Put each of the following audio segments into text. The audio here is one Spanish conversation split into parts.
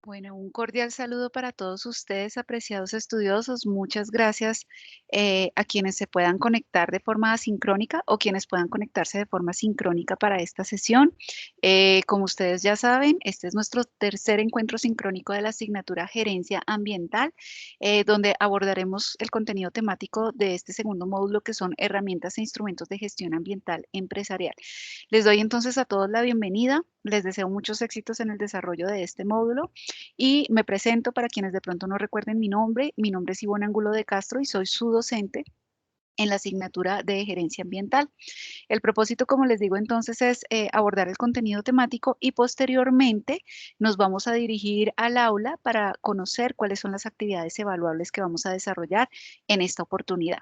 Bueno, un cordial saludo para todos ustedes, apreciados estudiosos. Muchas gracias a quienes se puedan conectar de forma asincrónica o quienes puedan conectarse de forma sincrónica para esta sesión. Como ustedes ya saben, este es nuestro tercer encuentro sincrónico de la asignatura Gerencia Ambiental, donde abordaremos el contenido temático de este segundo módulo, que son herramientas e instrumentos de gestión ambiental empresarial. Les doy entonces a todos la bienvenida. Les deseo muchos éxitos en el desarrollo de este módulo. Y me presento para quienes de pronto no recuerden mi nombre. Mi nombre es Ivonne Angulo de Castro y soy su docente en la asignatura de Gerencia Ambiental. El propósito, como les digo entonces, es abordar el contenido temático y posteriormente nos vamos a dirigir al aula para conocer cuáles son las actividades evaluables que vamos a desarrollar en esta oportunidad.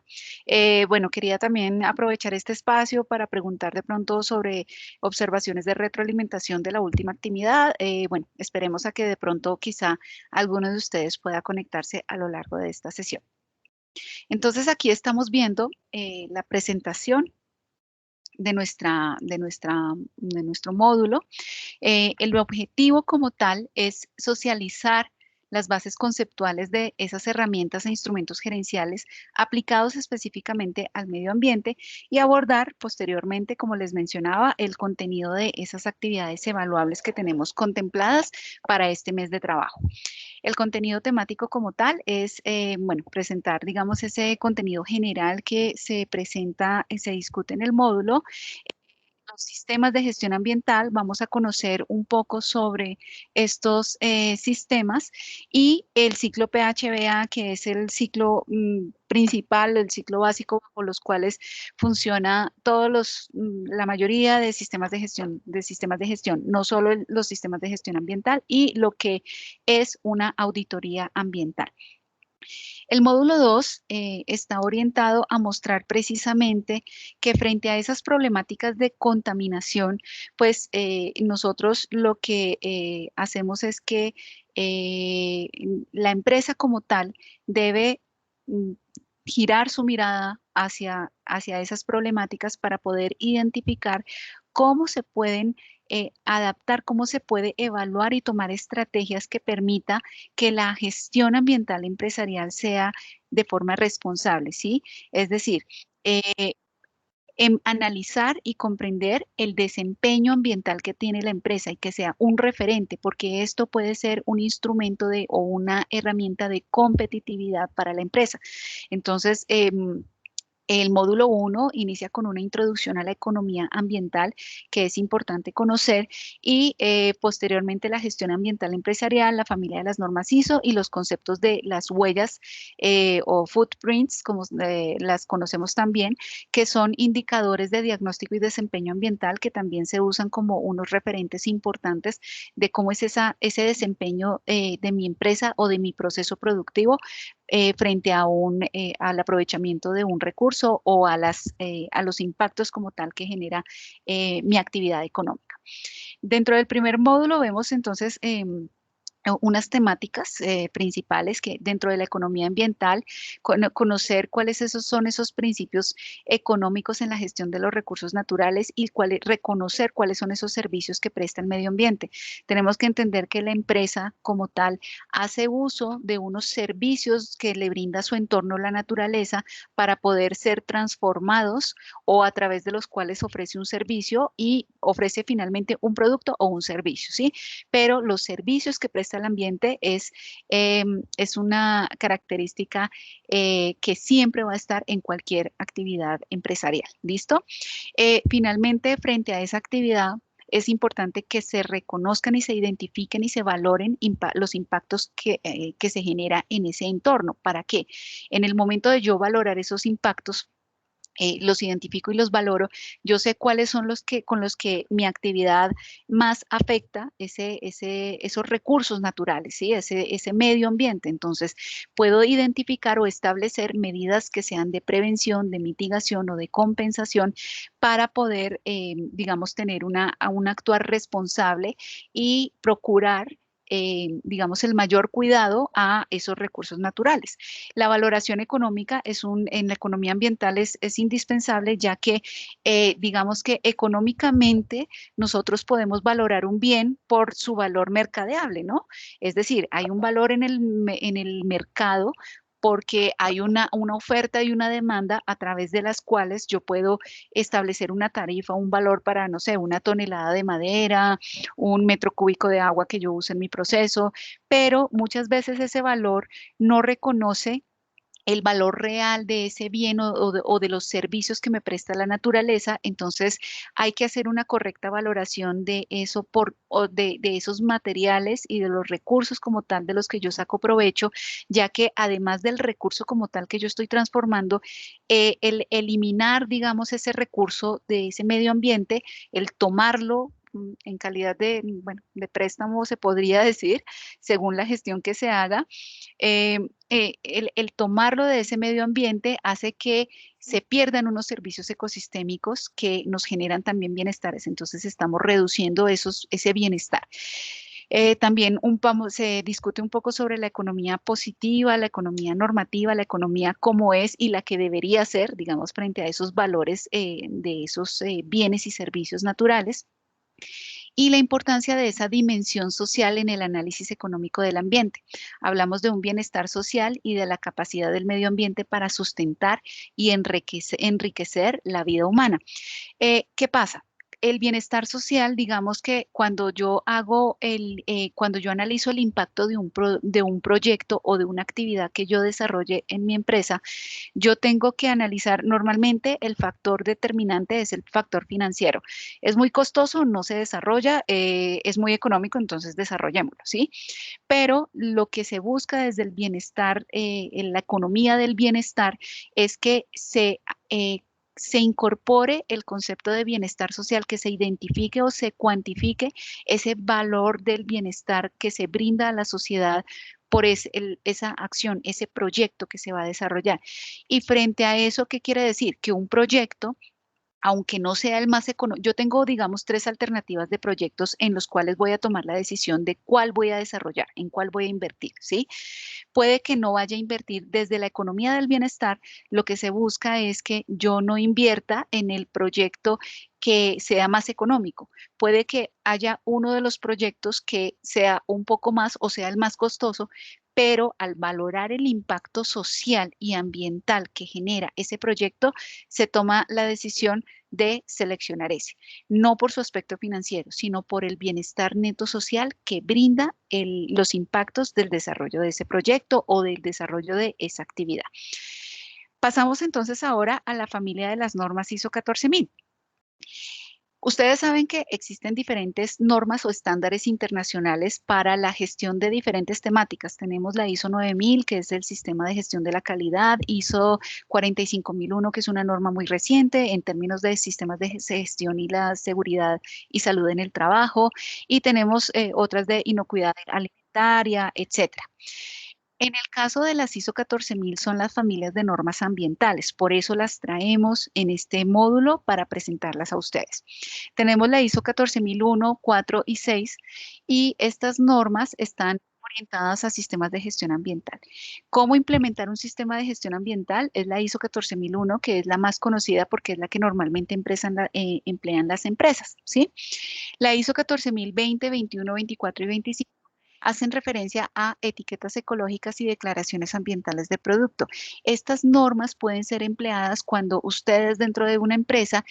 Bueno, quería también aprovechar este espacio para preguntar de pronto sobre observaciones de retroalimentación de la última actividad. Bueno, esperemos a que de pronto quizá alguno de ustedes pueda conectarse a lo largo de esta sesión. Entonces aquí estamos viendo la presentación de nuestro módulo. El objetivo como tal es socializar las bases conceptuales de esas herramientas e instrumentos gerenciales aplicados específicamente al medio ambiente y abordar posteriormente, como les mencionaba, el contenido de esas actividades evaluables que tenemos contempladas para este mes de trabajo. El contenido temático como tal es, bueno, presentar, digamos, ese contenido general que se presenta, se discute en el módulo. Los sistemas de gestión ambiental, vamos a conocer un poco sobre estos sistemas y el ciclo PHBA, que es el ciclo principal, el ciclo básico bajo los cuales funciona la mayoría de sistemas de gestión, no solo los sistemas de gestión ambiental y lo que es una auditoría ambiental. El módulo 2 está orientado a mostrar precisamente que frente a esas problemáticas de contaminación, pues nosotros lo que hacemos es que eh, la empresa como tal debe mm, girar su mirada hacia esas problemáticas para poder identificar cómo se pueden adaptar, cómo se puede evaluar y tomar estrategias que permita que la gestión ambiental empresarial sea de forma responsable, ¿sí? Es decir, eh, analizar y comprender el desempeño ambiental que tiene la empresa y que sea un referente, porque esto puede ser un instrumento o una herramienta de competitividad para la empresa. Entonces, el módulo 1 inicia con una introducción a la economía ambiental que es importante conocer y posteriormente la gestión ambiental empresarial, la familia de las normas ISO y los conceptos de las huellas o footprints, como las conocemos también, que son indicadores de diagnóstico y desempeño ambiental que también se usan como unos referentes importantes de cómo es ese desempeño de mi empresa o de mi proceso productivo frente al aprovechamiento de un recurso o a los impactos como tal que genera mi actividad económica. Dentro del primer módulo vemos entonces unas temáticas principales que dentro de la economía ambiental, conocer son esos principios económicos en la gestión de los recursos naturales y reconocer cuáles son esos servicios que presta el medio ambiente. Tenemos que entender que la empresa como tal hace uso de unos servicios que le brinda su entorno, la naturaleza, para poder ser transformados o a través de los cuales ofrece un servicio y ofrece finalmente un producto o un servicio, ¿sí? Pero los servicios que presta el ambiente es una característica que siempre va a estar en cualquier actividad empresarial. ¿Listo? Finalmente, frente a esa actividad, es importante que se reconozcan y se identifiquen y se valoren los impactos que se genera en ese entorno. ¿Para qué? En el momento de yo valorar esos impactos, los identifico y los valoro, yo sé cuáles son con los que mi actividad más afecta esos recursos naturales, ¿sí? Ese medio ambiente. Entonces, puedo identificar o establecer medidas que sean de prevención, de mitigación o de compensación para poder, digamos, tener un actuar responsable y procurar digamos, el mayor cuidado a esos recursos naturales. La valoración económica en la economía ambiental es indispensable, ya que, digamos que económicamente nosotros podemos valorar un bien por su valor mercadeable, ¿no? Es decir, hay un valor en el mercado porque hay una oferta y una demanda a través de las cuales yo puedo establecer una tarifa, un valor para, no sé, una tonelada de madera, un metro cúbico de agua que yo use en mi proceso, pero muchas veces ese valor no reconoce el valor real de ese bien o de los servicios que me presta la naturaleza. Entonces hay que hacer una correcta valoración de eso de esos materiales y de los recursos como tal de los que yo saco provecho, ya que además del recurso como tal que yo estoy transformando, el eliminar, digamos, ese recurso de ese medio ambiente, el tomarlo en calidad de, bueno, de préstamo, se podría decir, según la gestión que se haga, eh, el tomarlo de ese medio ambiente hace que se pierdan unos servicios ecosistémicos que nos generan también bienestares. Entonces estamos reduciendo ese bienestar. También se discute un poco sobre la economía positiva, la economía normativa, la economía como es y la que debería ser, digamos, frente a esos valores de esos bienes y servicios naturales, y la importancia de esa dimensión social en el análisis económico del ambiente. Hablamos de un bienestar social y de la capacidad del medio ambiente para sustentar y enriquecer la vida humana. ¿Qué pasa? El bienestar social, digamos que cuando yo analizo el impacto de un proyecto o de una actividad que yo desarrolle en mi empresa, yo tengo que analizar, normalmente el factor determinante es el factor financiero. Es muy costoso, no se desarrolla, es muy económico, entonces desarrollémoslo, ¿sí? Pero lo que se busca desde el bienestar, en la economía del bienestar, es que se incorpore el concepto de bienestar social, que se identifique o se cuantifique ese valor del bienestar que se brinda a la sociedad por esa acción, ese proyecto que se va a desarrollar. Y frente a eso, ¿qué quiere decir? Que un proyecto, aunque no sea el más económico, yo tengo, digamos, tres alternativas de proyectos en los cuales voy a tomar la decisión de cuál voy a desarrollar, en cuál voy a invertir, ¿sí? Puede que no vaya a invertir desde la economía del bienestar. Lo que se busca es que yo no invierta en el proyecto que sea más económico. Puede que haya uno de los proyectos que sea un poco más o sea el más costoso, pero al valorar el impacto social y ambiental que genera ese proyecto, se toma la decisión de seleccionar ese, no por su aspecto financiero, sino por el bienestar neto social que brinda los impactos del desarrollo de ese proyecto o del desarrollo de esa actividad. Pasamos entonces ahora a la familia de las normas ISO 14000. Ustedes saben que existen diferentes normas o estándares internacionales para la gestión de diferentes temáticas. Tenemos la ISO 9000, que es el sistema de gestión de la calidad, ISO 45001, que es una norma muy reciente en términos de sistemas de gestión y la seguridad y salud en el trabajo, y tenemos otras de inocuidad alimentaria, etcétera. En el caso de las ISO 14000 son las familias de normas ambientales, por eso las traemos en este módulo para presentarlas a ustedes. Tenemos la ISO 14001, 4 y 6, y estas normas están orientadas a sistemas de gestión ambiental. ¿Cómo implementar un sistema de gestión ambiental? Es la ISO 14001, que es la más conocida porque es la que normalmente emplean las empresas, ¿sí? La ISO 14020, 21, 24 y 25 hacen referencia a etiquetas ecológicas y declaraciones ambientales de producto. Estas normas pueden ser empleadas cuando ustedes dentro de una empresa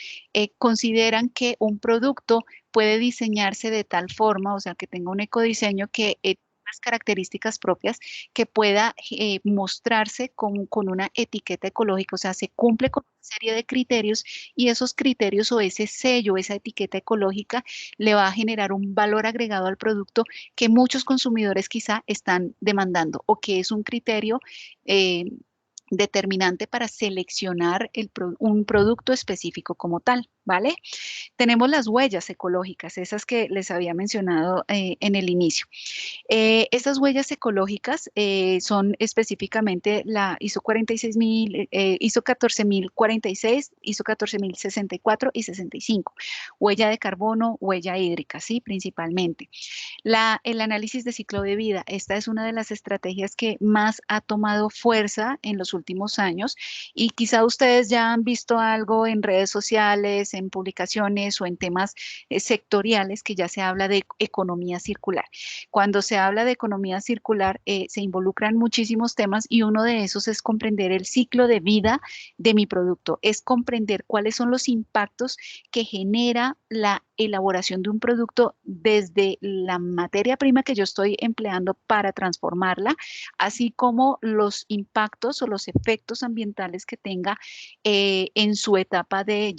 consideran que un producto puede diseñarse de tal forma, o sea, que tenga un ecodiseño que unas características propias que pueda mostrarse con una etiqueta ecológica, o sea, se cumple con una serie de criterios y esos criterios o ese sello, esa etiqueta ecológica le va a generar un valor agregado al producto que muchos consumidores quizá están demandando o que es un criterio determinante para seleccionar un producto específico como tal. ¿vale? Tenemos las huellas ecológicas, esas que les había mencionado en el inicio. Estas huellas ecológicas son específicamente la ISO 46000, ISO 14046, ISO 14064 y 65. Huella de carbono, huella hídrica, ¿sí? Principalmente. El análisis de ciclo de vida, esta es una de las estrategias que más ha tomado fuerza en los últimos años y quizá ustedes ya han visto algo en redes sociales, en publicaciones o en temas sectoriales que ya se habla de economía circular. Cuando se habla de economía circular, se involucran muchísimos temas y uno de esos es comprender el ciclo de vida de mi producto, es comprender cuáles son los impactos que genera la elaboración de un producto desde la materia prima que yo estoy empleando para transformarla, así como los impactos o los efectos ambientales que tenga en su etapa de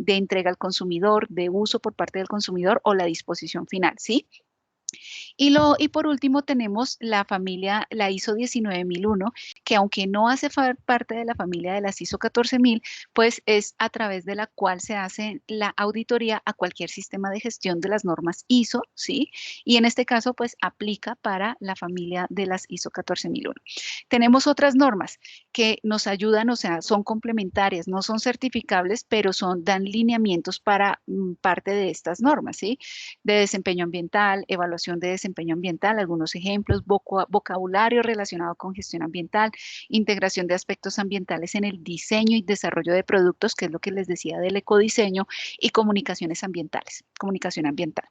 entrega al consumidor, de uso por parte del consumidor o la disposición final, ¿sí? Y por último tenemos la familia, la ISO 19001, que aunque no hace parte de la familia de las ISO 14000, pues es a través de la cual se hace la auditoría a cualquier sistema de gestión de las normas ISO, ¿sí? Y en este caso, pues aplica para la familia de las ISO 14001. Tenemos otras normas que nos ayudan, o sea, son complementarias, no son certificables, pero dan lineamientos para parte de estas normas, ¿sí? De desempeño ambiental, evaluación de desempeño ambiental, algunos ejemplos, vocabulario relacionado con gestión ambiental, integración de aspectos ambientales en el diseño y desarrollo de productos, que es lo que les decía del ecodiseño, y comunicaciones ambientales, comunicación ambiental.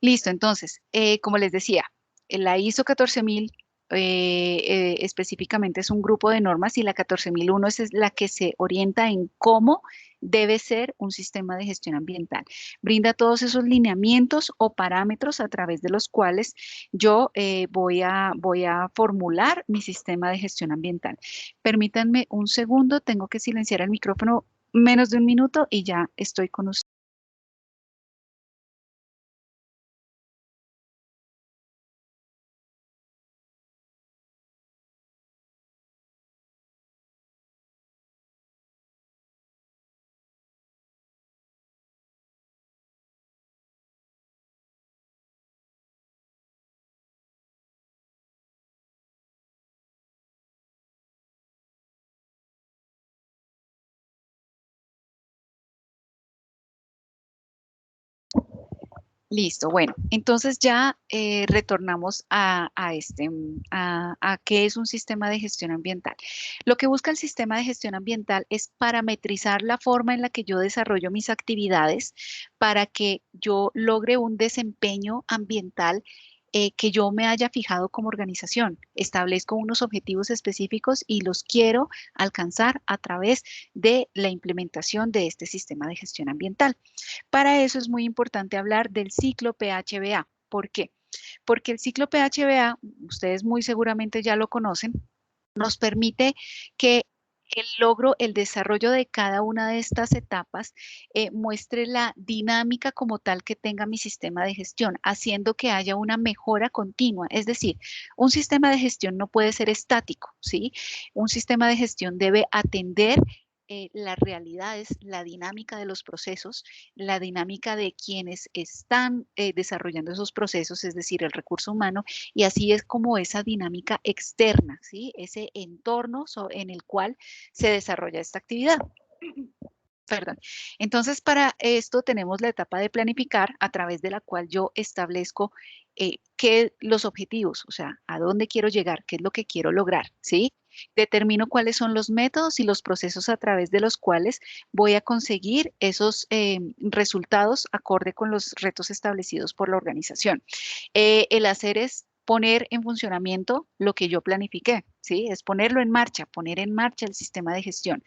Listo, entonces, como les decía, la ISO 14000 específicamente es un grupo de normas y la 14001 es la que se orienta en cómo debe ser un sistema de gestión ambiental. Brinda todos esos lineamientos o parámetros a través de los cuales yo voy a formular mi sistema de gestión ambiental. Permítanme un segundo, tengo que silenciar el micrófono menos de un minuto y ya estoy con ustedes. Listo, bueno, entonces ya retornamos a qué es un sistema de gestión ambiental. Lo que busca el sistema de gestión ambiental es parametrizar la forma en la que yo desarrollo mis actividades para que yo logre un desempeño ambiental que yo me haya fijado como organización. Establezco unos objetivos específicos y los quiero alcanzar a través de la implementación de este sistema de gestión ambiental. Para eso es muy importante hablar del ciclo PHBA. ¿Por qué? Porque el ciclo PHBA, ustedes muy seguramente ya lo conocen, nos permite que el logro, el desarrollo de cada una de estas etapas muestre la dinámica como tal que tenga mi sistema de gestión, haciendo que haya una mejora continua. Es decir, un sistema de gestión no puede ser estático, ¿sí? Un sistema de gestión debe atender las realidades, la dinámica de los procesos, la dinámica de quienes están desarrollando esos procesos, es decir, el recurso humano, y así es como esa dinámica externa, ¿sí? Ese entorno en el cual se desarrolla esta actividad. Perdón. Entonces, para esto tenemos la etapa de planificar, a través de la cual yo establezco los objetivos, o sea, a dónde quiero llegar, qué es lo que quiero lograr, ¿sí? Determino cuáles son los métodos y los procesos a través de los cuales voy a conseguir esos resultados acorde con los retos establecidos por la organización. El hacer es poner en funcionamiento lo que yo planifiqué, ¿sí? Es ponerlo en marcha, poner en marcha el sistema de gestión.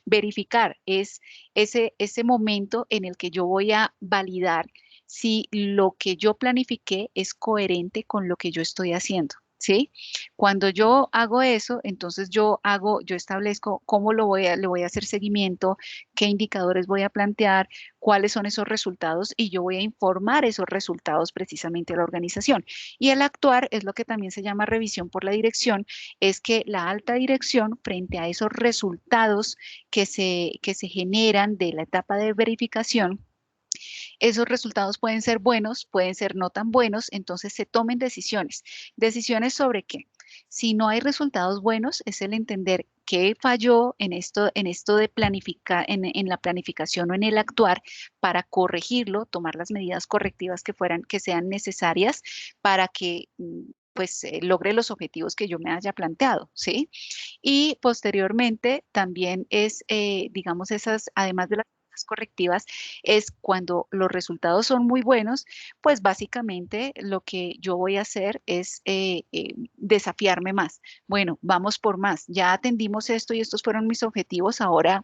Verificar es ese momento en el que yo voy a validar si lo que yo planifiqué es coherente con lo que yo estoy haciendo. ¿sí? Cuando yo hago eso, entonces yo establezco cómo le voy a hacer seguimiento, qué indicadores voy a plantear, cuáles son esos resultados y yo voy a informar esos resultados precisamente a la organización. Y el actuar es lo que también se llama revisión por la dirección, es que la alta dirección frente a esos resultados que se generan de la etapa de verificación, esos resultados pueden ser buenos, pueden ser no tan buenos, entonces se tomen decisiones. ¿Decisiones sobre qué? Si no hay resultados buenos, es el entender qué falló en esto de planificar, en la planificación o en el actuar para corregirlo, tomar las medidas correctivas que sean necesarias para que pues logre los objetivos que yo me haya planteado, ¿sí? Y posteriormente también es, digamos, además de las medidas correctivas, es cuando los resultados son muy buenos, pues básicamente lo que yo voy a hacer es desafiarme más. Bueno, vamos por más. Ya atendimos esto y estos fueron mis objetivos. Ahora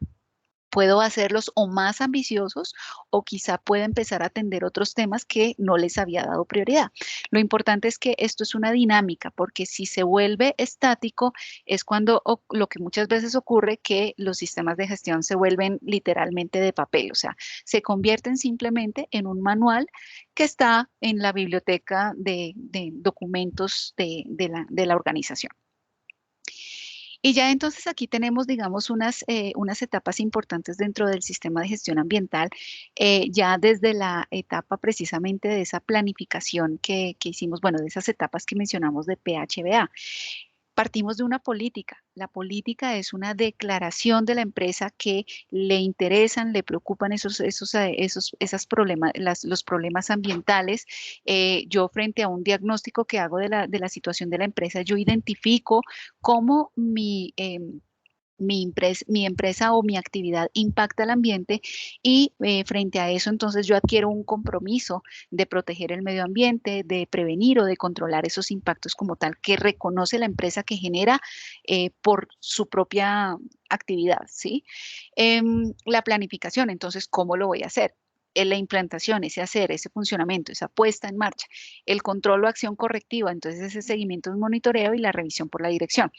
puedo hacerlos o más ambiciosos o quizá pueda empezar a atender otros temas que no les había dado prioridad. Lo importante es que esto es una dinámica, porque si se vuelve estático es cuando lo que muchas veces ocurre que los sistemas de gestión se vuelven literalmente de papel, o sea, se convierten simplemente en un manual que está en la biblioteca de documentos de la organización. Y ya entonces aquí tenemos, digamos, unas etapas importantes dentro del sistema de gestión ambiental, ya desde la etapa precisamente de esa planificación que hicimos, bueno, de esas etapas que mencionamos de PHBA. Partimos de una política. La política es una declaración de la empresa que le interesan, le preocupan esas problemas, los problemas ambientales. Yo frente a un diagnóstico que hago de la situación de la empresa, yo identifico cómo mi empresa o mi actividad impacta al ambiente y frente a eso entonces yo adquiero un compromiso de proteger el medio ambiente, de prevenir o de controlar esos impactos como tal que reconoce la empresa que genera por su propia actividad, ¿sí? La planificación, entonces, ¿cómo lo voy a hacer? La implantación, ese hacer, ese funcionamiento, esa puesta en marcha, el control o acción correctiva, entonces ese seguimiento, un monitoreo y la revisión por la dirección.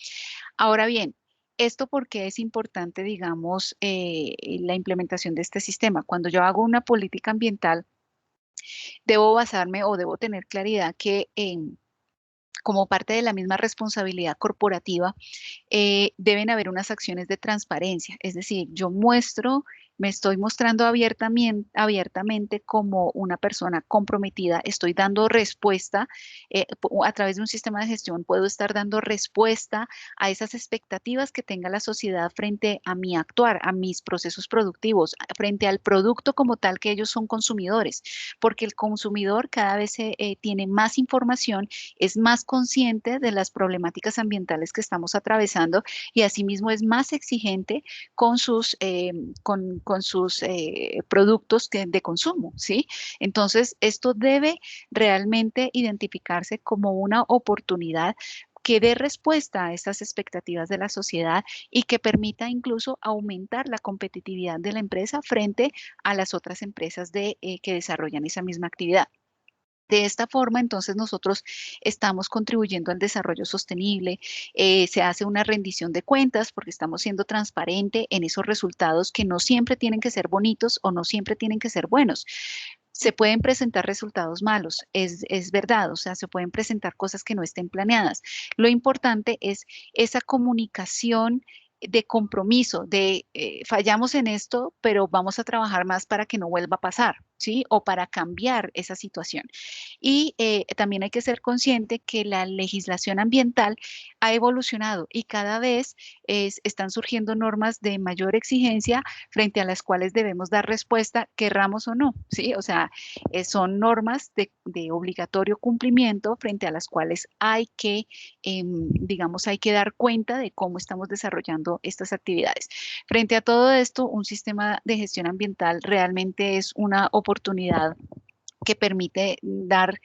Ahora bien, ¿esto por qué es importante, digamos, la implementación de este sistema? Cuando yo hago una política ambiental, debo basarme o debo tener claridad que como parte de la misma responsabilidad corporativa, deben haber unas acciones de transparencia. Es decir, me estoy mostrando abiertamente como una persona comprometida, estoy dando respuesta, a través de un sistema de gestión puedo estar dando respuesta a esas expectativas que tenga la sociedad frente a mi actuar, a mis procesos productivos, frente al producto como tal que ellos son consumidores, porque el consumidor cada vez tiene más información, es más consciente de las problemáticas ambientales que estamos atravesando y asimismo es más exigente con sus productos de consumo, ¿sí? Entonces, esto debe realmente identificarse como una oportunidad que dé respuesta a estas expectativas de la sociedad y que permita incluso aumentar la competitividad de la empresa frente a las otras empresas que desarrollan esa misma actividad. De esta forma, entonces, nosotros estamos contribuyendo al desarrollo sostenible, se hace una rendición de cuentas porque estamos siendo transparente en esos resultados que no siempre tienen que ser bonitos o no siempre tienen que ser buenos. Se pueden presentar resultados malos, es verdad, o sea, se pueden presentar cosas que no estén planeadas. Lo importante es esa comunicación de compromiso, de fallamos en esto, pero vamos a trabajar más para que no vuelva a pasar, ¿sí? O para cambiar esa situación. Y también hay que ser consciente que la legislación ambiental ha evolucionado y cada vez están surgiendo normas de mayor exigencia frente a las cuales debemos dar respuesta, querramos o no, ¿sí? O sea, son normas de obligatorio cumplimiento frente a las cuales digamos, hay que dar cuenta de cómo estamos desarrollando estas actividades. Frente a todo esto, un sistema de gestión ambiental realmente es una oportunidad que permite dar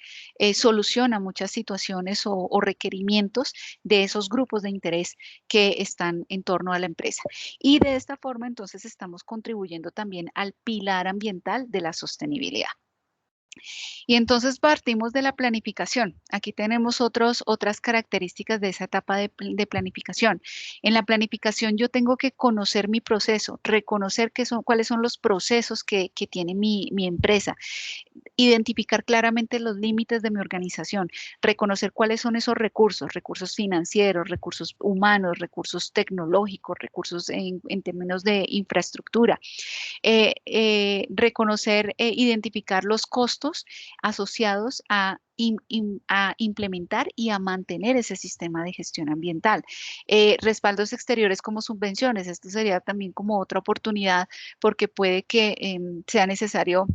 solución a muchas situaciones o requerimientos de esos grupos de interés que están en torno a la empresa. Y de esta forma, entonces, estamos contribuyendo también al pilar ambiental de la sostenibilidad. Y entonces partimos de la planificación. Aquí tenemos otras características de esa etapa de planificación. En la planificación yo tengo que conocer mi proceso, reconocer cuáles son los procesos que tiene mi empresa, identificar claramente los límites de mi organización, reconocer cuáles son esos recursos, recursos financieros, recursos humanos, recursos tecnológicos, recursos en términos de infraestructura, reconocer, identificar los costos asociados a implementar y a mantener ese sistema de gestión ambiental. Respaldos exteriores como subvenciones, esto sería también como otra oportunidad porque puede que sea necesario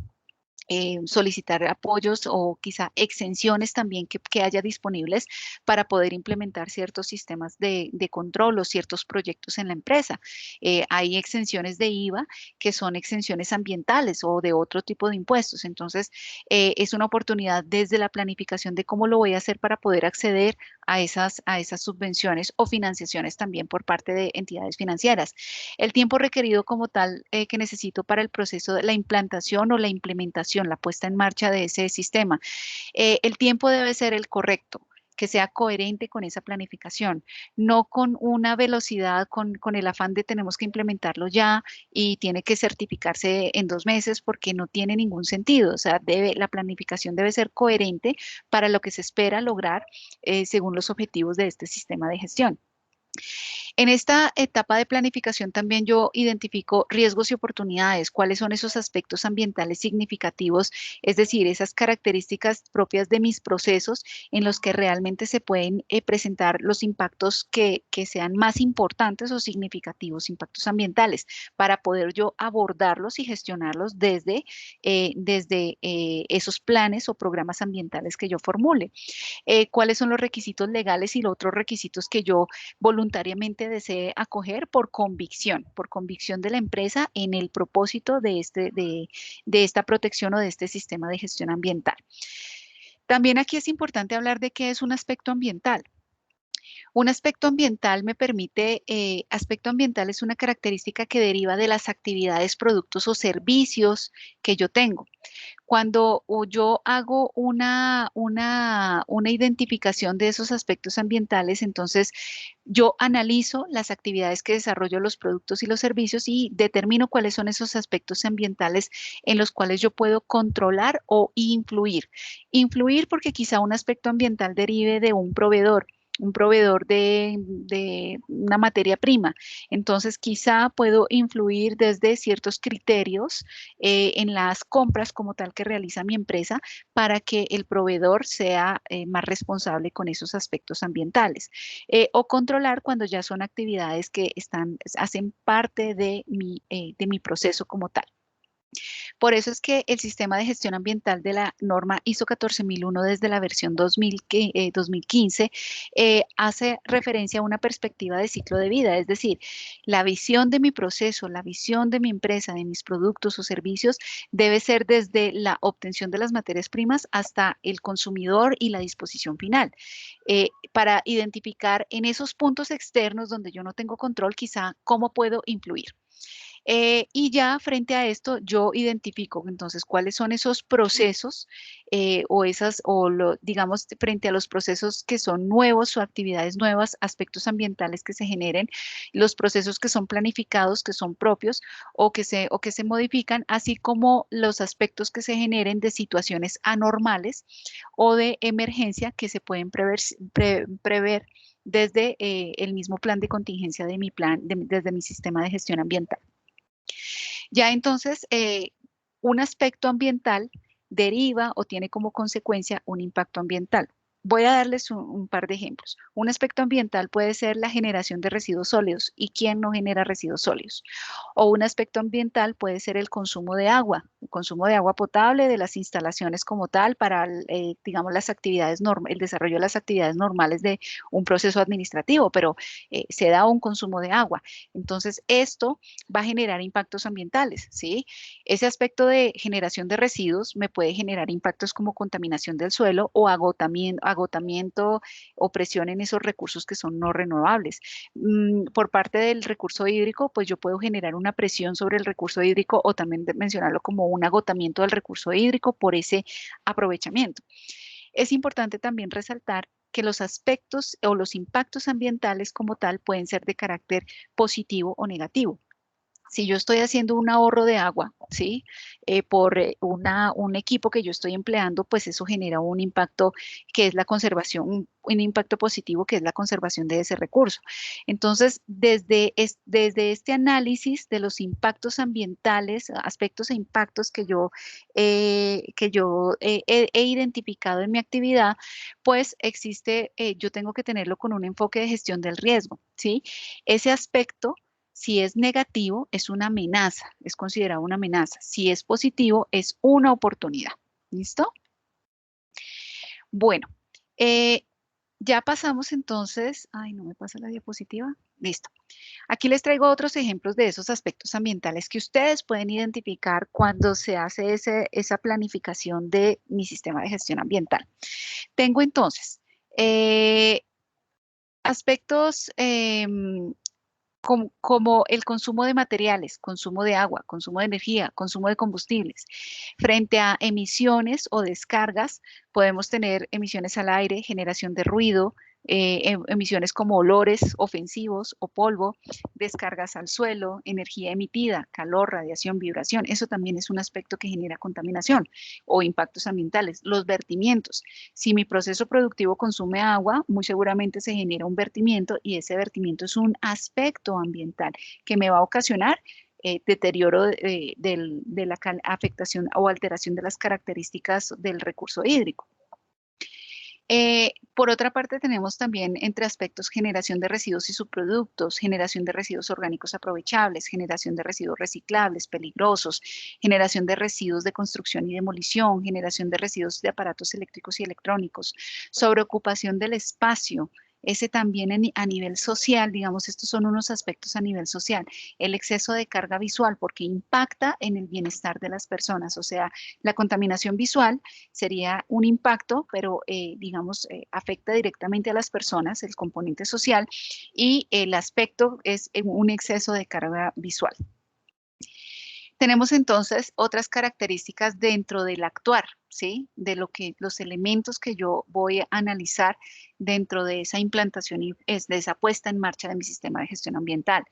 solicitar apoyos o quizá exenciones también que haya disponibles para poder implementar ciertos sistemas de control o ciertos proyectos en la empresa. Hay exenciones de IVA que son exenciones ambientales o de otro tipo de impuestos. Entonces, es una oportunidad desde la planificación de cómo lo voy a hacer para poder acceder a esas subvenciones o financiaciones también por parte de entidades financieras. El tiempo requerido como tal que necesito para el proceso de la implantación o la implementación, la puesta en marcha de ese sistema. El tiempo debe ser el correcto, que sea coherente con esa planificación, no con una velocidad, con el afán de tenemos que implementarlo ya y tiene que certificarse en 2 meses porque no tiene ningún sentido. O sea, la planificación debe ser coherente para lo que se espera lograr según los objetivos de este sistema de gestión. En esta etapa de planificación también yo identifico riesgos y oportunidades, cuáles son esos aspectos ambientales significativos, es decir, esas características propias de mis procesos en los que realmente se pueden presentar los impactos que sean más importantes o significativos, impactos ambientales, para poder yo abordarlos y gestionarlos desde esos planes o programas ambientales que yo formule. Cuáles son los requisitos legales y los otros requisitos que yo voluntariamente desee acoger por convicción de la empresa en el propósito de esta protección o de este sistema de gestión ambiental. También aquí es importante hablar de qué es un aspecto ambiental. Un aspecto ambiental me permite, aspecto ambiental es una característica que deriva de las actividades, productos o servicios que yo tengo. Cuando yo hago una identificación de esos aspectos ambientales, entonces yo analizo las actividades que desarrollo, los productos y los servicios y determino cuáles son esos aspectos ambientales en los cuales yo puedo controlar o influir. Influir porque quizá un aspecto ambiental derive de un proveedor de una materia prima. Entonces, quizá puedo influir desde ciertos criterios en las compras como tal que realiza mi empresa para que el proveedor sea más responsable con esos aspectos ambientales. O controlar cuando ya son actividades que hacen parte de mi proceso como tal. Por eso es que el sistema de gestión ambiental de la norma ISO 14001 desde la versión 2015 hace referencia a una perspectiva de ciclo de vida, es decir, la visión de mi proceso, la visión de mi empresa, de mis productos o servicios debe ser desde la obtención de las materias primas hasta el consumidor y la disposición final, para identificar en esos puntos externos donde yo no tengo control, quizá cómo puedo influir. Y ya frente a esto, yo identifico entonces cuáles son esos procesos digamos, frente a los procesos que son nuevos o actividades nuevas, aspectos ambientales que se generen, los procesos que son planificados, que son propios o que se modifican, así como los aspectos que se generen de situaciones anormales o de emergencia que se pueden prever desde el mismo plan de contingencia de mi plan, desde mi sistema de gestión ambiental. Ya entonces, un aspecto ambiental deriva o tiene como consecuencia un impacto ambiental. Voy a darles un par de ejemplos. Un aspecto ambiental puede ser la generación de residuos sólidos. ¿Y quién no genera residuos sólidos? O un aspecto ambiental puede ser el consumo de agua potable de las instalaciones como tal para, digamos, el desarrollo de las actividades normales de un proceso administrativo, pero se da un consumo de agua. Entonces, esto va a generar impactos ambientales, ¿sí? Ese aspecto de generación de residuos me puede generar impactos como contaminación del suelo o agotamiento o presión en esos recursos que son no renovables. Por parte del recurso hídrico, pues yo puedo generar una presión sobre el recurso hídrico o también mencionarlo como un agotamiento del recurso hídrico por ese aprovechamiento. Es importante también resaltar que los aspectos o los impactos ambientales como tal pueden ser de carácter positivo o negativo. Si yo estoy haciendo un ahorro de agua, ¿sí? Por un equipo que yo estoy empleando, pues eso genera un impacto que es la conservación, un impacto positivo que es la conservación de ese recurso. Entonces, desde este análisis de los impactos ambientales, aspectos e impactos que yo he identificado en mi actividad, pues existe, yo tengo que tenerlo con un enfoque de gestión del riesgo, ¿sí? Ese aspecto si es negativo, es una amenaza, es considerado una amenaza. Si es positivo, es una oportunidad. ¿Listo? Bueno, eh, ya pasamos entonces, ay, no me pasa la diapositiva. Listo. Aquí les traigo otros ejemplos de esos aspectos ambientales que ustedes pueden identificar cuando se hace esa planificación de mi sistema de gestión ambiental. Tengo entonces aspectos como el consumo de materiales, consumo de agua, consumo de energía, consumo de combustibles. Frente a emisiones o descargas, podemos tener emisiones al aire, generación de ruido, emisiones como olores ofensivos o polvo, descargas al suelo, energía emitida, calor, radiación, vibración. Eso también es un aspecto que genera contaminación o impactos ambientales. Los vertimientos. Si mi proceso productivo consume agua, muy seguramente se genera un vertimiento y ese vertimiento es un aspecto ambiental que me va a ocasionar deterioro de la afectación o alteración de las características del recurso hídrico. Por otra parte, tenemos también entre aspectos generación de residuos y subproductos, generación de residuos orgánicos aprovechables, generación de residuos reciclables, peligrosos, generación de residuos de construcción y demolición, generación de residuos de aparatos eléctricos y electrónicos, sobreocupación del espacio. Ese también a nivel social, digamos, estos son unos aspectos a nivel social. El exceso de carga visual, porque impacta en el bienestar de las personas, o sea, la contaminación visual sería un impacto, pero digamos, afecta directamente a las personas, el componente social, y el aspecto es un exceso de carga visual. Tenemos entonces otras características dentro del actuar, ¿sí? De los elementos que yo voy a analizar dentro de esa implantación y de esa puesta en marcha de mi sistema de gestión ambiental.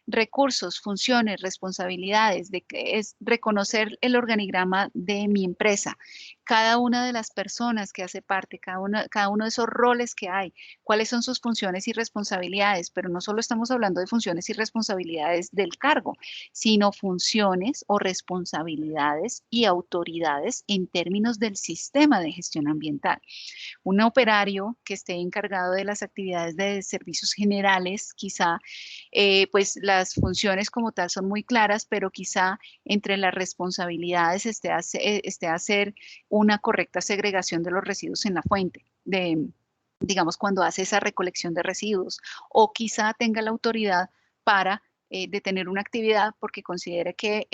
Recursos, funciones, responsabilidades, de que es reconocer el organigrama de mi empresa, cada una de las personas que hace parte, cada uno de esos roles que hay, cuáles son sus funciones y responsabilidades, pero no solo estamos hablando de funciones y responsabilidades del cargo, sino funciones o responsabilidades y autoridades en términos del sistema de gestión ambiental. Un operario que esté encargado de las actividades de servicios generales, quizá, pues las funciones como tal son muy claras, pero quizá entre las responsabilidades esté hacer una correcta segregación de los residuos en la fuente, digamos, cuando hace esa recolección de residuos, o quizá tenga la autoridad para detener una actividad porque considere que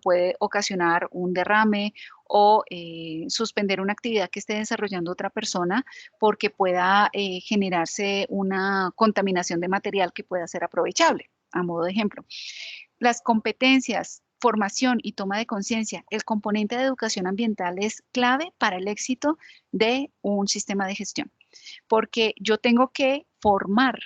puede ocasionar un derrame o suspender una actividad que esté desarrollando otra persona porque pueda generarse una contaminación de material que pueda ser aprovechable, a modo de ejemplo. Las competencias, formación y toma de conciencia. El componente de educación ambiental es clave para el éxito de un sistema de gestión, porque yo tengo que formar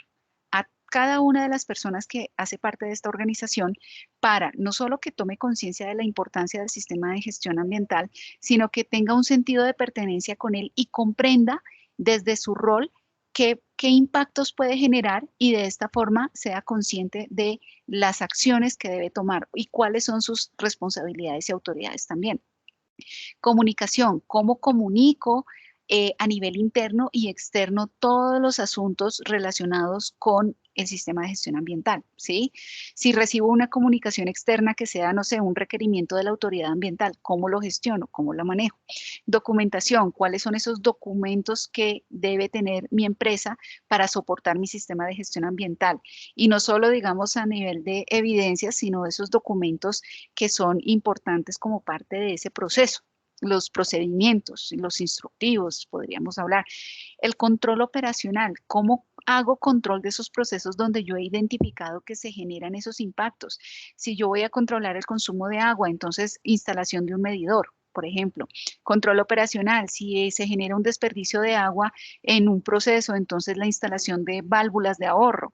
a cada una de las personas que hace parte de esta organización para no solo que tome conciencia de la importancia del sistema de gestión ambiental, sino que tenga un sentido de pertenencia con él y comprenda desde su rol qué impactos puede generar y de esta forma sea consciente de las acciones que debe tomar y cuáles son sus responsabilidades y autoridades también. Comunicación, cómo comunico a nivel interno y externo todos los asuntos relacionados con el sistema de gestión ambiental, ¿sí? Si recibo una comunicación externa que sea, no sé, un requerimiento de la autoridad ambiental, ¿cómo lo gestiono? ¿Cómo lo manejo? Documentación, ¿cuáles son esos documentos que debe tener mi empresa para soportar mi sistema de gestión ambiental? Y no solo, digamos, a nivel de evidencias, sino esos documentos que son importantes como parte de ese proceso. los procedimientos, los instructivos, podríamos hablar. El control operacional, ¿cómo hago control de esos procesos donde yo he identificado que se generan esos impactos? Si yo voy a controlar el consumo de agua, entonces instalación de un medidor, por ejemplo. Control operacional, si se genera un desperdicio de agua en un proceso, entonces la instalación de válvulas de ahorro.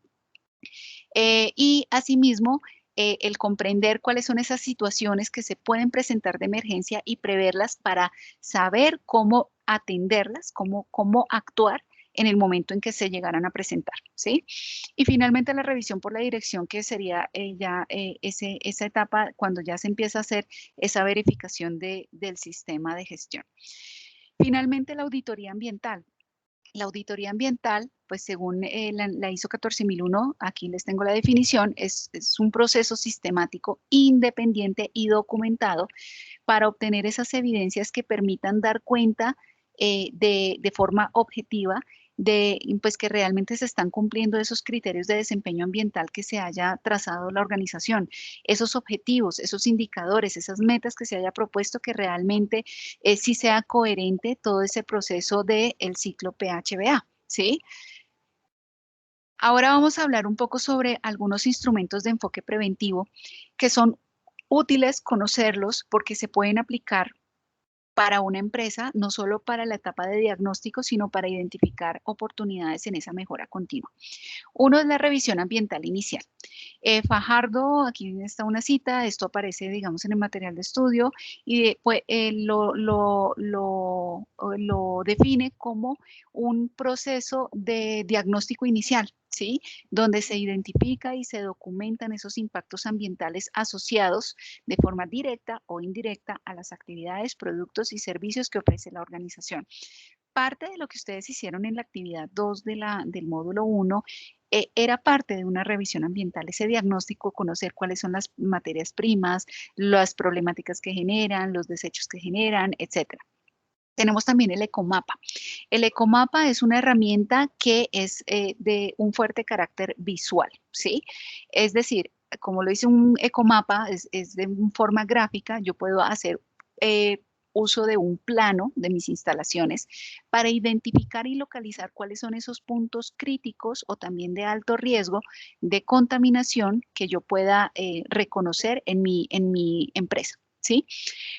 Y asimismo, el comprender cuáles son esas situaciones que se pueden presentar de emergencia y preverlas para saber cómo atenderlas, cómo actuar en el momento en que se llegaran a presentar, ¿sí? Y finalmente la revisión por la dirección, que sería esa etapa cuando ya se empieza a hacer esa verificación del sistema de gestión. Finalmente, la auditoría ambiental. La auditoría ambiental, pues según la ISO 14001, aquí les tengo la definición, es un proceso sistemático, independiente y documentado para obtener esas evidencias que permitan dar cuenta de forma objetiva de pues, que realmente se están cumpliendo esos criterios de desempeño ambiental que se haya trazado la organización, esos objetivos, esos indicadores, esas metas que se haya propuesto, que realmente sí sea coherente todo ese proceso del ciclo PHBA, ¿sí? Ahora vamos a hablar un poco sobre algunos instrumentos de enfoque preventivo que son útiles conocerlos porque se pueden aplicar para una empresa, no solo para la etapa de diagnóstico, sino para identificar oportunidades en esa mejora continua. Uno es la revisión ambiental inicial. Fajardo, aquí está una cita, esto aparece, digamos, en el material de estudio y pues, lo define como un proceso de diagnóstico inicial, ¿sí? Donde se identifica y se documentan esos impactos ambientales asociados de forma directa o indirecta a las actividades, productos y servicios que ofrece la organización. Parte de lo que ustedes hicieron en la actividad 2 del módulo 1 era parte de una revisión ambiental, ese diagnóstico, conocer cuáles son las materias primas, las problemáticas que generan, los desechos que generan, etcétera. Tenemos también el ecomapa. El ecomapa es una herramienta que es de un fuerte carácter visual, ¿sí? Es decir, como lo dice un ecomapa, es de forma gráfica, yo puedo hacer uso de un plano de mis instalaciones para identificar y localizar cuáles son esos puntos críticos o también de alto riesgo de contaminación que yo pueda reconocer en mi empresa, ¿sí?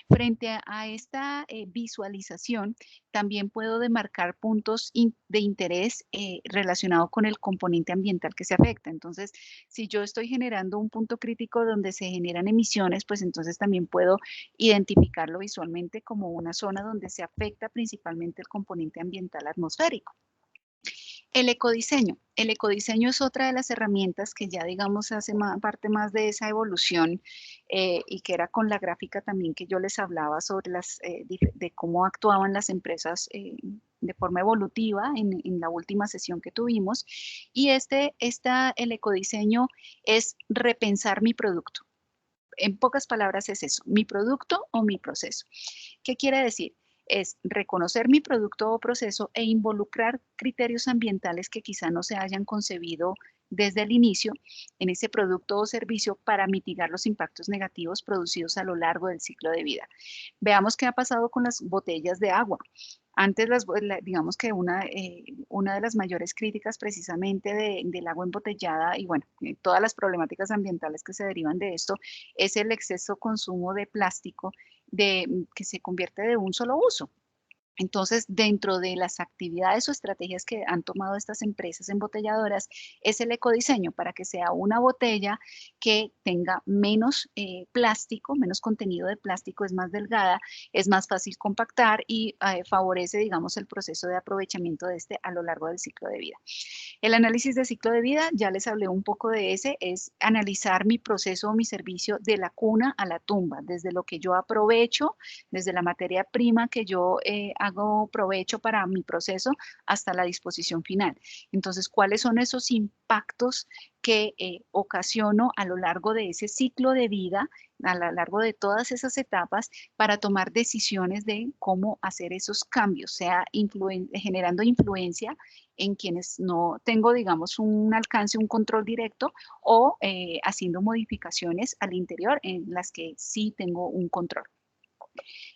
Frente a esta visualización, también puedo demarcar puntos de interés relacionado con el componente ambiental que se afecta. Entonces, si yo estoy generando un punto crítico donde se generan emisiones, pues entonces también puedo identificarlo visualmente como una zona donde se afecta principalmente el componente ambiental atmosférico. El ecodiseño. El ecodiseño es otra de las herramientas que ya, digamos, hace parte más de esa evolución y que era con la gráfica también que yo les hablaba sobre de cómo actuaban las empresas de forma evolutiva en la última sesión que tuvimos. Y el ecodiseño es repensar mi producto. En pocas palabras es eso, mi producto o mi proceso. ¿Qué quiere decir? Es reconocer mi producto o proceso e involucrar criterios ambientales que quizá no se hayan concebido desde el inicio en ese producto o servicio para mitigar los impactos negativos producidos a lo largo del ciclo de vida. Veamos qué ha pasado con las botellas de agua. Antes, digamos que una de las mayores críticas precisamente del agua embotellada y bueno, todas las problemáticas ambientales que se derivan de esto es el exceso consumo de plástico que se convierte de un solo uso. Entonces, dentro de las actividades o estrategias que han tomado estas empresas embotelladoras, es el ecodiseño para que sea una botella que tenga menos plástico, menos contenido de plástico, es más delgada, es más fácil compactar y favorece, digamos, el proceso de aprovechamiento de este a lo largo del ciclo de vida. El análisis de ciclo de vida, ya les hablé un poco de ese, es analizar mi proceso o mi servicio de la cuna a la tumba, desde lo que yo aprovecho, desde la materia prima que yo hago provecho para mi proceso hasta la disposición final. Entonces, ¿cuáles son esos impactos que ocasiono a lo largo de ese ciclo de vida, a lo largo de todas esas etapas, para tomar decisiones de cómo hacer esos cambios, sea generando influencia en quienes no tengo, digamos, un alcance, un control directo, o haciendo modificaciones al interior en las que sí tengo un control?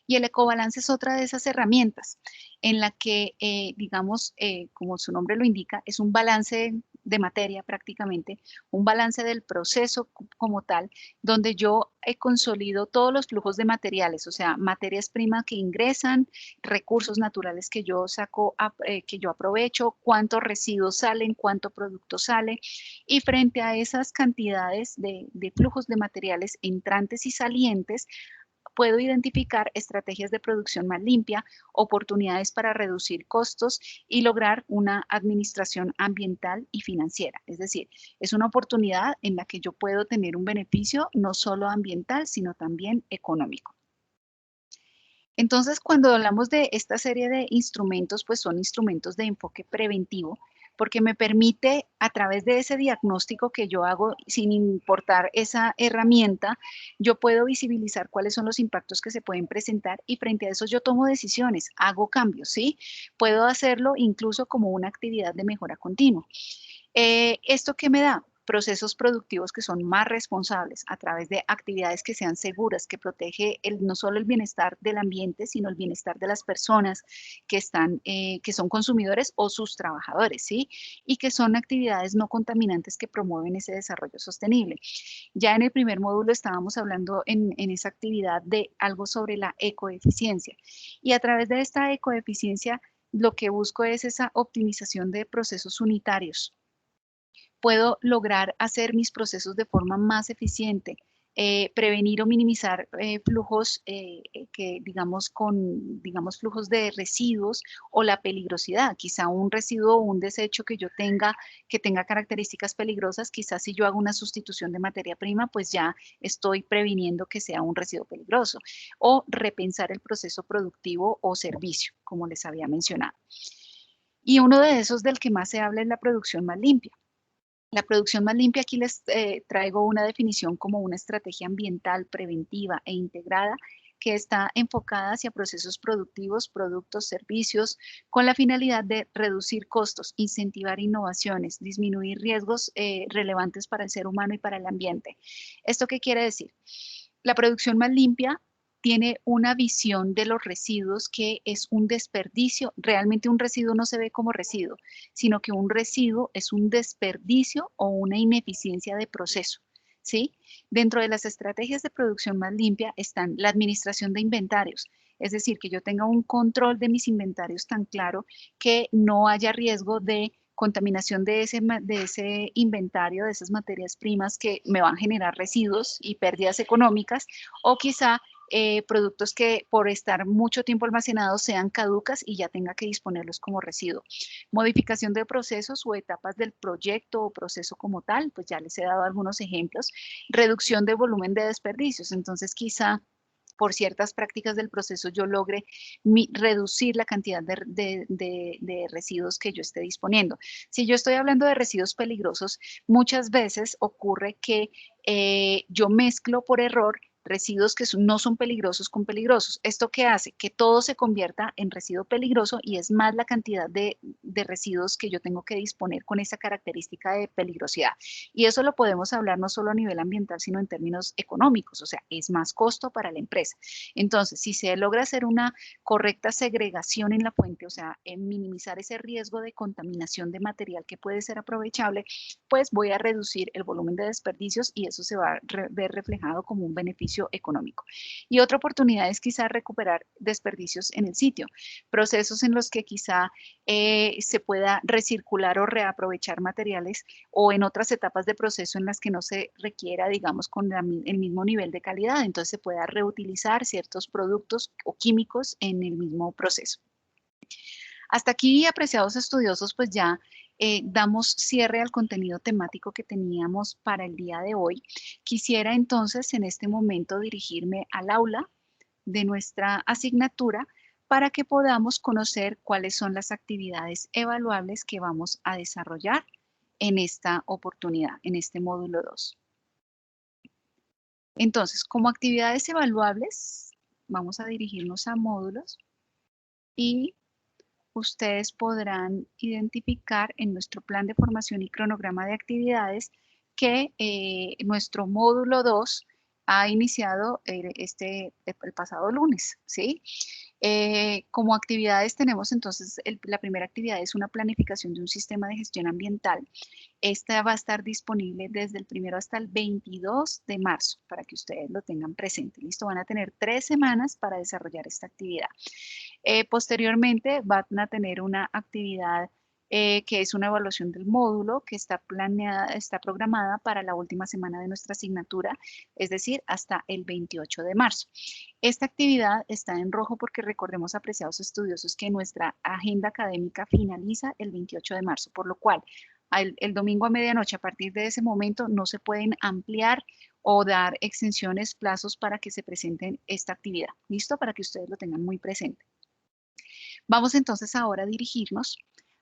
Y el ecobalance es otra de esas herramientas en la que, digamos, como su nombre lo indica, es un balance de materia prácticamente, un balance del proceso como tal, donde yo consolido todos los flujos de materiales, o sea, materias primas que ingresan, recursos naturales que yo saco, que yo aprovecho, cuántos residuos salen, cuánto producto sale, y frente a esas cantidades de flujos de materiales entrantes y salientes, puedo identificar estrategias de producción más limpia, oportunidades para reducir costos y lograr una administración ambiental y financiera. Es decir, es una oportunidad en la que yo puedo tener un beneficio no solo ambiental, sino también económico. Entonces, cuando hablamos de esta serie de instrumentos, pues son instrumentos de enfoque preventivo, porque me permite, a través de ese diagnóstico que yo hago, sin importar esa herramienta, yo puedo visibilizar cuáles son los impactos que se pueden presentar y frente a eso yo tomo decisiones, hago cambios, ¿sí? Puedo hacerlo incluso como una actividad de mejora continua. ¿Esto qué me da? Procesos productivos que son más responsables a través de actividades que sean seguras, que protege no solo el bienestar del ambiente, sino el bienestar de las personas que están, que son consumidores o sus trabajadores, ¿sí? Y que son actividades no contaminantes que promueven ese desarrollo sostenible. Ya en el primer módulo estábamos hablando en esa actividad de algo sobre la ecoeficiencia. Y a través de esta ecoeficiencia, lo que busco es esa optimización de procesos unitarios. Puedo lograr hacer mis procesos de forma más eficiente, prevenir o minimizar flujos que, digamos, digamos, flujos de residuos o la peligrosidad. Quizá un residuo o un desecho que yo tenga, que tenga características peligrosas, quizás si yo hago una sustitución de materia prima, pues ya estoy previniendo que sea un residuo peligroso. O repensar el proceso productivo o servicio, como les había mencionado. Y uno de esos del que más se habla es la producción más limpia. La producción más limpia, aquí les traigo una definición como una estrategia ambiental preventiva e integrada que está enfocada hacia procesos productivos, productos, servicios, con la finalidad de reducir costos, incentivar innovaciones, disminuir riesgos relevantes para el ser humano y para el ambiente. ¿Esto qué quiere decir? La producción más limpia tiene una visión de los residuos que es un desperdicio. Realmente un residuo no se ve como residuo, sino que un residuo es un desperdicio o una ineficiencia de proceso, ¿sí? Dentro de las estrategias de producción más limpia están la administración de inventarios, es decir, que yo tenga un control de mis inventarios tan claro que no haya riesgo de contaminación de ese inventario, de esas materias primas que me van a generar residuos y pérdidas económicas, o quizá productos que por estar mucho tiempo almacenados sean caducas y ya tenga que disponerlos como residuo. Modificación de procesos o etapas del proyecto o proceso como tal, pues ya les he dado algunos ejemplos. Reducción de volumen de desperdicios, entonces quizá por ciertas prácticas del proceso yo logre reducir la cantidad de residuos que yo esté disponiendo. Si yo estoy hablando de residuos peligrosos, muchas veces ocurre que yo mezclo por error residuos que no son peligrosos con peligrosos. ¿Esto qué hace? Que todo se convierta en residuo peligroso y es más la cantidad de residuos que yo tengo que disponer con esa característica de peligrosidad. Y eso lo podemos hablar no solo a nivel ambiental, sino en términos económicos, o sea, es más costo para la empresa. Entonces, si se logra hacer una correcta segregación en la fuente, o sea, en minimizar ese riesgo de contaminación de material que puede ser aprovechable, pues voy a reducir el volumen de desperdicios y eso se va a ver reflejado como un beneficio económico. Y otra oportunidad es quizá recuperar desperdicios en el sitio, procesos en los que quizá se pueda recircular o reaprovechar materiales o en otras etapas de proceso en las que no se requiera, digamos, con el mismo nivel de calidad, entonces se pueda reutilizar ciertos productos o químicos en el mismo proceso. Hasta aquí, apreciados estudiosos, pues ya damos cierre al contenido temático que teníamos para el día de hoy. Quisiera entonces en este momento dirigirme al aula de nuestra asignatura para que podamos conocer cuáles son las actividades evaluables que vamos a desarrollar en esta oportunidad, en este módulo 2. Entonces, como actividades evaluables, vamos a dirigirnos a módulos y ustedes podrán identificar en nuestro plan de formación y cronograma de actividades que nuestro módulo 2 ha iniciado el pasado lunes, ¿sí? Como actividades tenemos entonces, la primera actividad es una planificación de un sistema de gestión ambiental. Esta va a estar disponible desde el 1 hasta el 22 de marzo para que ustedes lo tengan presente. Listo, van a tener 3 semanas para desarrollar esta actividad. Posteriormente van a tener una actividad que es una evaluación del módulo que está planeada, está programada para la última semana de nuestra asignatura, es decir, hasta el 28 de marzo. Esta actividad está en rojo porque recordemos, apreciados estudiosos, que nuestra agenda académica finaliza el 28 de marzo, por lo cual el domingo a medianoche, a partir de ese momento, no se pueden ampliar o dar extensiones, plazos para que se presenten esta actividad. ¿Listo? Para que ustedes lo tengan muy presente. Vamos entonces ahora a dirigirnos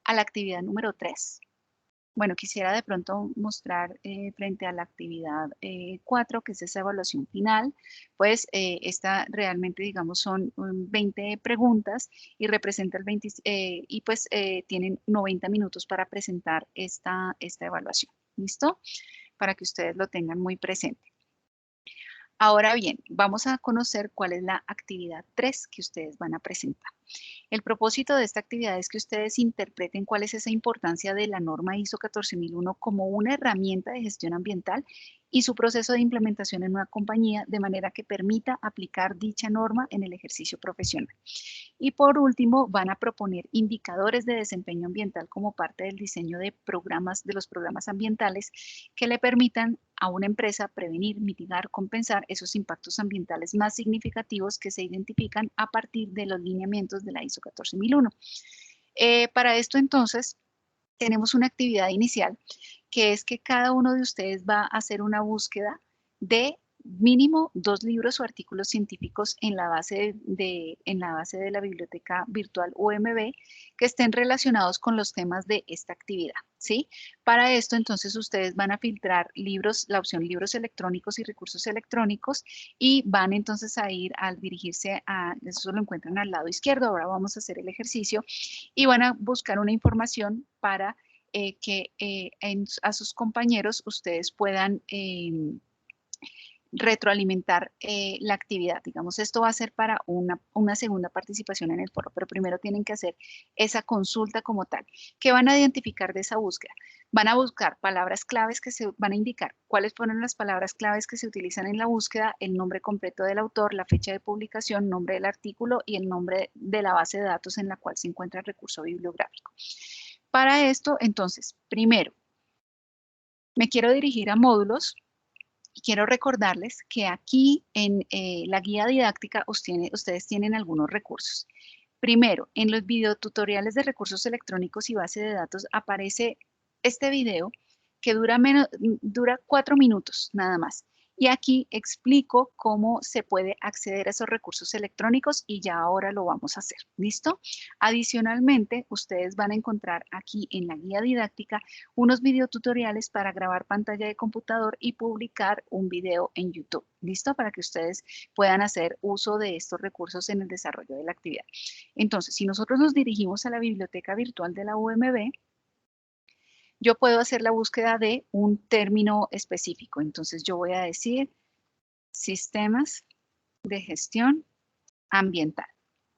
a la actividad número 3. Bueno, quisiera de pronto mostrar frente a la actividad 4, que es esa evaluación final, pues esta realmente, digamos, son 20 preguntas y representa el 20, y pues tienen 90 minutos para presentar esta evaluación. ¿Listo? Para que ustedes lo tengan muy presente. Ahora bien, vamos a conocer cuál es la actividad 3 que ustedes van a presentar. El propósito de esta actividad es que ustedes interpreten cuál es esa importancia de la norma ISO 14001 como una herramienta de gestión ambiental y su proceso de implementación en una compañía de manera que permita aplicar dicha norma en el ejercicio profesional. Y por último, van a proponer indicadores de desempeño ambiental como parte del diseño de los programas ambientales que le permitan a una empresa prevenir, mitigar, compensar esos impactos ambientales más significativos que se identifican a partir de los lineamientos de la ISO 14001. Para esto entonces tenemos una actividad inicial que es que cada uno de ustedes va a hacer una búsqueda de mínimo 2 libros o artículos científicos en la base de la biblioteca virtual UMB que estén relacionados con los temas de esta actividad, ¿sí? Para esto, entonces, ustedes van a filtrar libros, la opción libros electrónicos y recursos electrónicos, y van entonces a ir al dirigirse a, eso lo encuentran al lado izquierdo. Ahora vamos a hacer el ejercicio y van a buscar una información para que a sus compañeros ustedes puedan retroalimentar la actividad. Digamos, esto va a ser para una segunda participación en el foro, pero primero tienen que hacer esa consulta como tal. ¿Qué van a identificar de esa búsqueda? Van a buscar palabras claves que se van a indicar cuáles fueron las palabras claves que se utilizan en la búsqueda, el nombre completo del autor, la fecha de publicación, nombre del artículo y el nombre de la base de datos en la cual se encuentra el recurso bibliográfico. Para esto, entonces, primero, me quiero dirigir a módulos. Y quiero recordarles que aquí en la guía didáctica ustedes tienen algunos recursos. Primero, en los videotutoriales de recursos electrónicos y base de datos aparece este video que dura 4 minutos nada más. Y aquí explico cómo se puede acceder a esos recursos electrónicos y ya ahora lo vamos a hacer. ¿Listo? Adicionalmente, ustedes van a encontrar aquí en la guía didáctica unos videotutoriales para grabar pantalla de computador y publicar un video en YouTube. ¿Listo? Para que ustedes puedan hacer uso de estos recursos en el desarrollo de la actividad. Entonces, si nosotros nos dirigimos a la biblioteca virtual de la UMB, yo puedo hacer la búsqueda de un término específico. Entonces, yo voy a decir sistemas de gestión ambiental.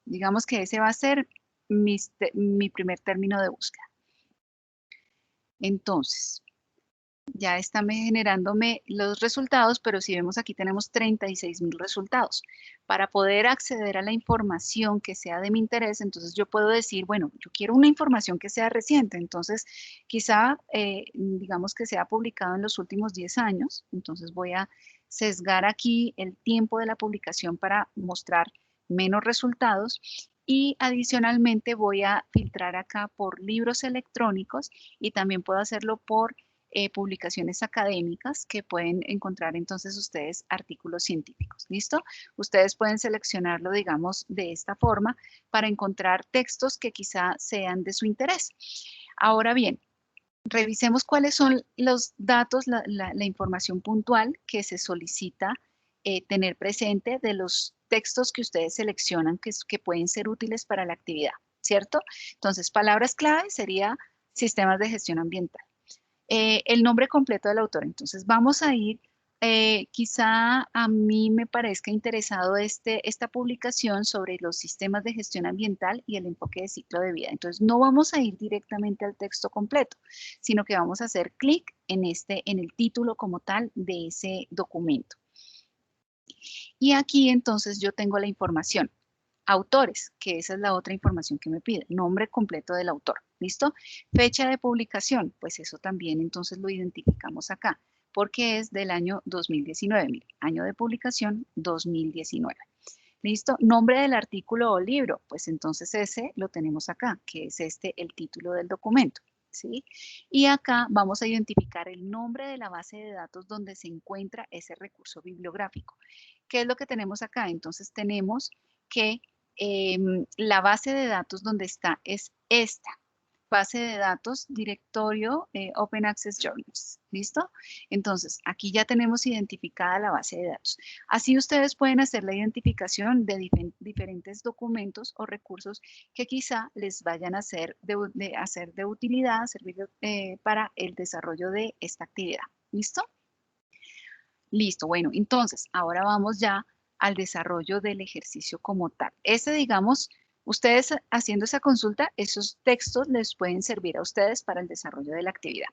Digamos que ese va a ser mi primer término de búsqueda. Entonces, ya está generándome los resultados, pero si vemos aquí tenemos 36.000 resultados. Para poder acceder a la información que sea de mi interés, entonces yo puedo decir, bueno, yo quiero una información que sea reciente, entonces quizá digamos que sea publicado en los últimos 10 años, entonces voy a sesgar aquí el tiempo de la publicación para mostrar menos resultados. Y adicionalmente voy a filtrar acá por libros electrónicos y también puedo hacerlo por publicaciones académicas que pueden encontrar entonces ustedes artículos científicos. ¿Listo? Ustedes pueden seleccionarlo, digamos, de esta forma para encontrar textos que quizá sean de su interés. Ahora bien, revisemos cuáles son los datos, la información puntual que se solicita tener presente de los textos que ustedes seleccionan que pueden ser útiles para la actividad, ¿cierto? Entonces, palabras clave sería sistemas de gestión ambiental. El nombre completo del autor. Entonces vamos a ir quizá a mí me parezca interesado esta publicación sobre los sistemas de gestión ambiental y el enfoque de ciclo de vida. Entonces, no vamos a ir directamente al texto completo, sino que vamos a hacer clic en el título como tal de ese documento. Y aquí entonces yo tengo la información. Autores, que esa es la otra información que me pide, nombre completo del autor, ¿listo? Fecha de publicación, pues eso también entonces lo identificamos acá, porque es del año 2019, mire, año de publicación 2019. ¿Listo? Nombre del artículo o libro, pues entonces ese lo tenemos acá, que es el título del documento, ¿sí? Y acá vamos a identificar el nombre de la base de datos donde se encuentra ese recurso bibliográfico. ¿Qué es lo que tenemos acá? Entonces tenemos que la base de datos donde está es esta. Base de datos, directorio Open Access Journals. ¿Listo? Entonces, aquí ya tenemos identificada la base de datos. Así ustedes pueden hacer la identificación de diferentes documentos o recursos que quizá les vayan a ser de utilidad, servir para el desarrollo de esta actividad. ¿Listo? Listo, bueno, entonces ahora vamos ya al desarrollo del ejercicio como tal. Digamos, ustedes haciendo esa consulta, esos textos les pueden servir a ustedes para el desarrollo de la actividad.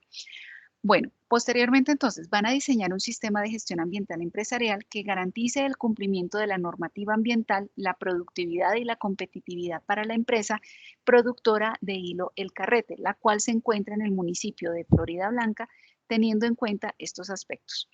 Bueno, posteriormente entonces van a diseñar un sistema de gestión ambiental empresarial que garantice el cumplimiento de la normativa ambiental, la productividad y la competitividad para la empresa productora de hilo El Carrete, la cual se encuentra en el municipio de Florida Blanca, teniendo en cuenta estos aspectos.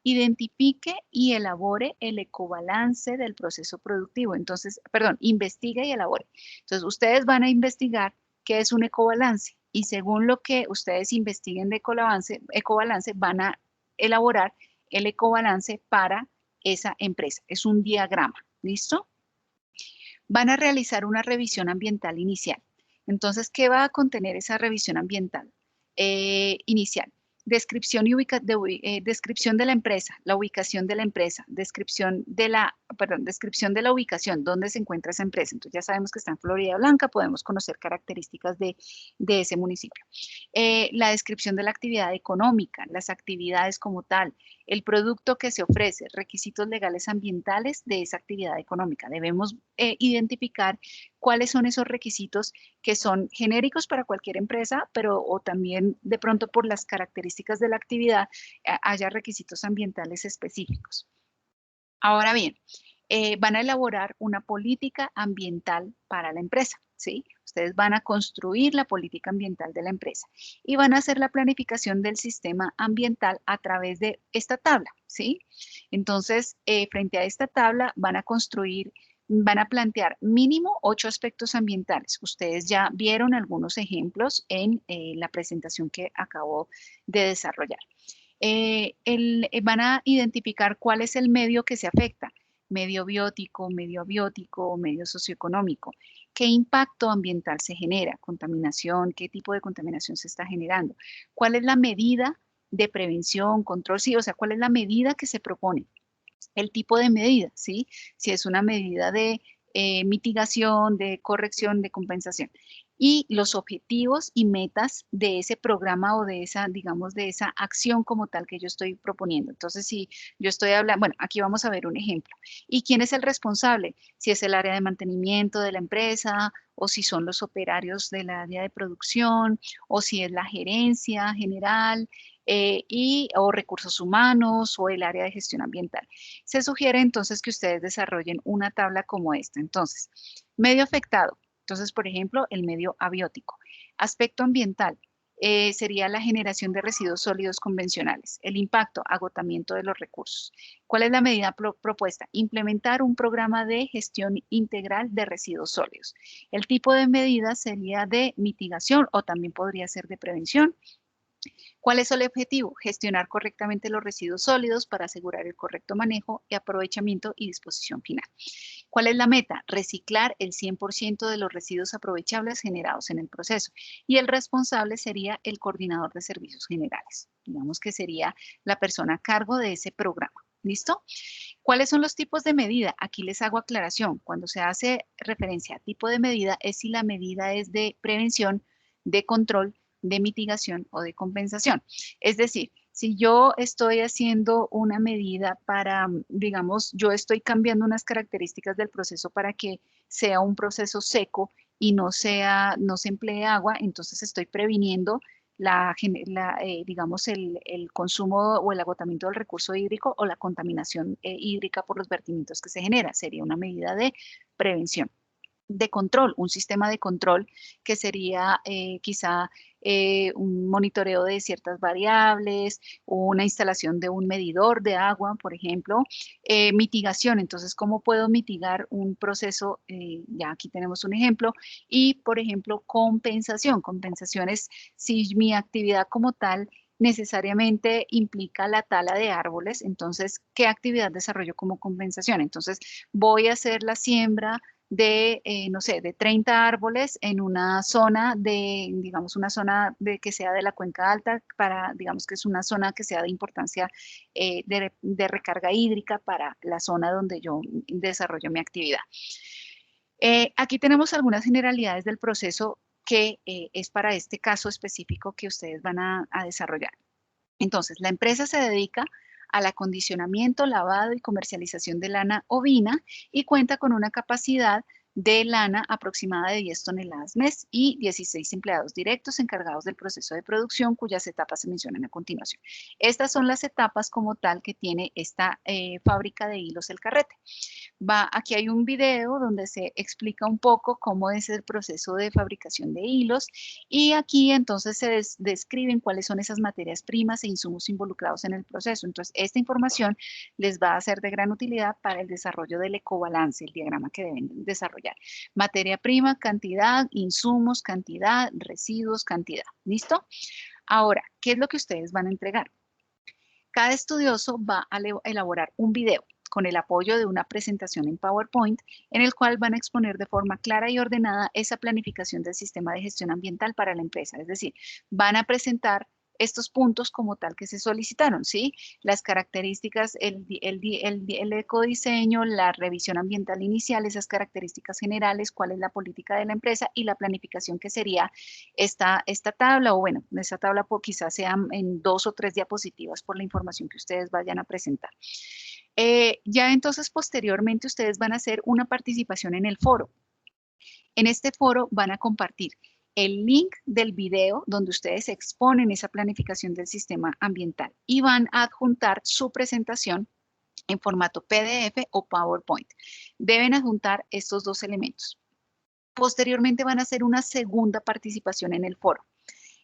Identifique y elabore el ecobalance del proceso productivo. Entonces, perdón, investigue y elabore. Entonces, ustedes van a investigar qué es un ecobalance y según lo que ustedes investiguen de ecobalance van a elaborar el ecobalance para esa empresa. Es un diagrama, ¿listo? Van a realizar una revisión ambiental inicial. Entonces, ¿qué va a contener esa revisión ambiental inicial? Descripción descripción de la empresa, la ubicación de la empresa, descripción de la ubicación, dónde se encuentra esa empresa. Entonces ya sabemos que está en Florida Blanca, podemos conocer características de ese municipio. La descripción de la actividad económica, las actividades como tal, el producto que se ofrece, requisitos legales ambientales de esa actividad económica. Debemos identificar cuáles son esos requisitos que son genéricos para cualquier empresa, pero o también de pronto por las características de la actividad haya requisitos ambientales específicos. Ahora bien, van a elaborar una política ambiental para la empresa, ¿sí? Ustedes van a construir la política ambiental de la empresa y van a hacer la planificación del sistema ambiental a través de esta tabla, ¿sí? Entonces, frente a esta tabla van a plantear mínimo 8 aspectos ambientales. Ustedes ya vieron algunos ejemplos en la presentación que acabo de desarrollar. Van a identificar cuál es el medio que se afecta, medio biótico, medio abiótico, medio socioeconómico. ¿Qué impacto ambiental se genera? Contaminación, ¿qué tipo de contaminación se está generando? ¿Cuál es la medida de prevención, control? Sí, o sea, ¿cuál es la medida que se propone? El tipo de medida, ¿sí? Si es una medida de mitigación, de corrección, de compensación. Y los objetivos y metas de ese programa o de esa, digamos, de esa acción como tal que yo estoy proponiendo. Entonces, si yo estoy hablando, bueno, aquí vamos a ver un ejemplo. ¿Y quién es el responsable? Si es el área de mantenimiento de la empresa o si son los operarios del área de producción o si es la gerencia general o recursos humanos o el área de gestión ambiental. Se sugiere entonces que ustedes desarrollen una tabla como esta. Entonces, medio afectado. Entonces, por ejemplo, el medio abiótico. Aspecto ambiental. Sería la generación de residuos sólidos convencionales. El impacto, agotamiento de los recursos. ¿Cuál es la medida propuesta? Implementar un programa de gestión integral de residuos sólidos. El tipo de medida sería de mitigación o también podría ser de prevención. ¿Cuál es el objetivo? Gestionar correctamente los residuos sólidos para asegurar el correcto manejo y aprovechamiento y disposición final. ¿Cuál es la meta? Reciclar el 100% de los residuos aprovechables generados en el proceso. Y el responsable sería el coordinador de servicios generales. Digamos que sería la persona a cargo de ese programa. ¿Listo? ¿Cuáles son los tipos de medida? Aquí les hago aclaración. Cuando se hace referencia a tipo de medida es si la medida es de prevención, de control, de mitigación o de compensación. Es decir, Si yo estoy haciendo una medida para, digamos, yo estoy cambiando unas características del proceso para que sea un proceso seco y no se emplee agua, entonces estoy previniendo digamos, el consumo o el agotamiento del recurso hídrico o la contaminación hídrica por los vertimientos que se genera. Sería una medida de prevención. De control, un sistema de control que sería quizá un monitoreo de ciertas variables, una instalación de un medidor de agua, por ejemplo, mitigación. Entonces, ¿cómo puedo mitigar un proceso? Ya aquí tenemos un ejemplo. Y, por ejemplo, compensación. Compensación es si mi actividad como tal necesariamente implica la tala de árboles, entonces, ¿qué actividad desarrollo como compensación? Entonces, voy a hacer la siembra de, no sé, de 30 árboles en una zona de, digamos, una zona de, que sea de la cuenca alta, para, digamos, que es una zona que sea de importancia de recarga hídrica para la zona donde yo desarrollo mi actividad. Aquí tenemos algunas generalidades del proceso que es para este caso específico que ustedes van a desarrollar. Entonces, la empresa se dedica al acondicionamiento, lavado y comercialización de lana ovina y cuenta con una capacidad de lana aproximada de 10 toneladas mes y 16 empleados directos encargados del proceso de producción, cuyas etapas se mencionan a continuación. Estas son las etapas como tal que tiene esta fábrica de hilos El Carrete. Aquí hay un video donde se explica un poco cómo es el proceso de fabricación de hilos y aquí entonces se describen cuáles son esas materias primas e insumos involucrados en el proceso. Entonces, esta información les va a ser de gran utilidad para el desarrollo del ecobalance, el diagrama que deben desarrollar. Materia prima, cantidad, insumos, cantidad, residuos, cantidad. ¿Listo? Ahora, ¿qué es lo que ustedes van a entregar? Cada estudioso va a elaborar un video con el apoyo de una presentación en PowerPoint en el cual van a exponer de forma clara y ordenada esa planificación del sistema de gestión ambiental para la empresa. Es decir, van a presentar estos puntos como tal que se solicitaron, ¿sí? Las características, el ecodiseño, la revisión ambiental inicial, esas características generales, cuál es la política de la empresa y la planificación que sería esta tabla, o bueno, esa tabla quizás sea en 2 o 3 diapositivas por la información que ustedes vayan a presentar. Ya entonces posteriormente ustedes van a hacer una participación en el foro. En este foro van a compartir el link del video donde ustedes exponen esa planificación del sistema ambiental y van a adjuntar su presentación en formato PDF o PowerPoint. Deben adjuntar estos dos elementos. Posteriormente van a hacer una segunda participación en el foro.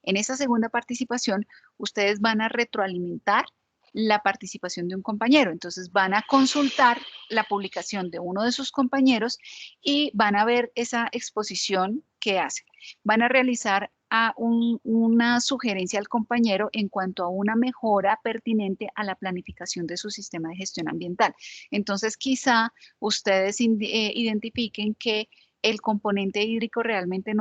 En esa segunda participación, ustedes van a retroalimentar la participación de un compañero. Entonces van a consultar la publicación de uno de sus compañeros y van a ver esa exposición que hace. Van a realizar una sugerencia al compañero en cuanto a una mejora pertinente a la planificación de su sistema de gestión ambiental. Entonces quizá ustedes identifiquen que el componente hídrico realmente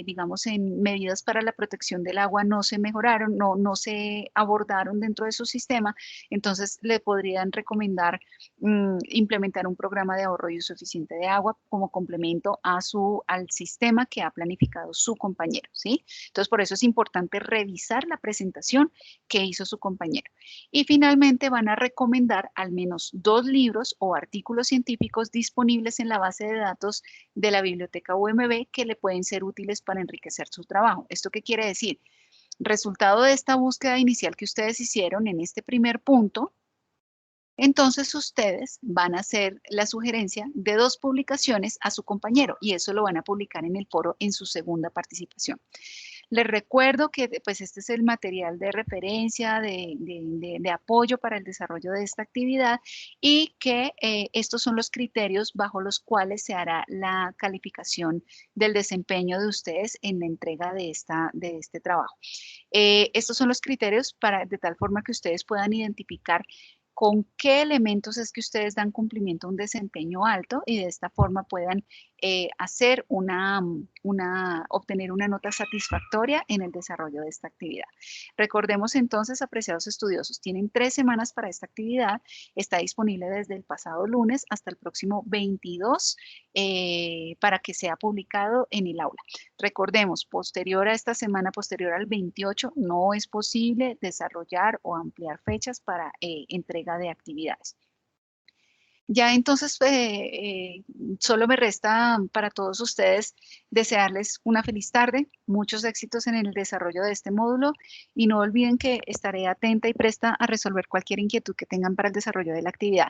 digamos, en medidas para la protección del agua no se mejoraron, no se abordaron dentro de su sistema, entonces le podrían recomendar implementar un programa de ahorro y uso eficiente de agua como complemento al sistema que ha planificado su compañero, ¿sí? Entonces, por eso es importante revisar la presentación que hizo su compañero. Y finalmente van a recomendar al menos 2 libros o artículos científicos disponibles en la base de datos de la biblioteca UMB que le pueden ser útiles para enriquecer su trabajo. ¿Esto qué quiere decir? Resultado de esta búsqueda inicial que ustedes hicieron en este primer punto, entonces ustedes van a hacer la sugerencia de 2 publicaciones a su compañero y eso lo van a publicar en el foro en su segunda participación. Les recuerdo que pues este es el material de referencia, de apoyo para el desarrollo de esta actividad y que estos son los criterios bajo los cuales se hará la calificación del desempeño de ustedes en la entrega de este trabajo. Estos son los criterios de tal forma que ustedes puedan identificar con qué elementos es que ustedes dan cumplimiento a un desempeño alto y de esta forma puedan obtener una nota satisfactoria en el desarrollo de esta actividad. Recordemos entonces, apreciados estudiosos, tienen 3 semanas para esta actividad. Está disponible desde el pasado lunes hasta el próximo 22 para que sea publicado en el aula. Recordemos, posterior a esta semana, posterior al 28, no es posible desarrollar o ampliar fechas para entrega de actividades. Ya entonces, solo me resta para todos ustedes desearles una feliz tarde, muchos éxitos en el desarrollo de este módulo y no olviden que estaré atenta y presta a resolver cualquier inquietud que tengan para el desarrollo de la actividad.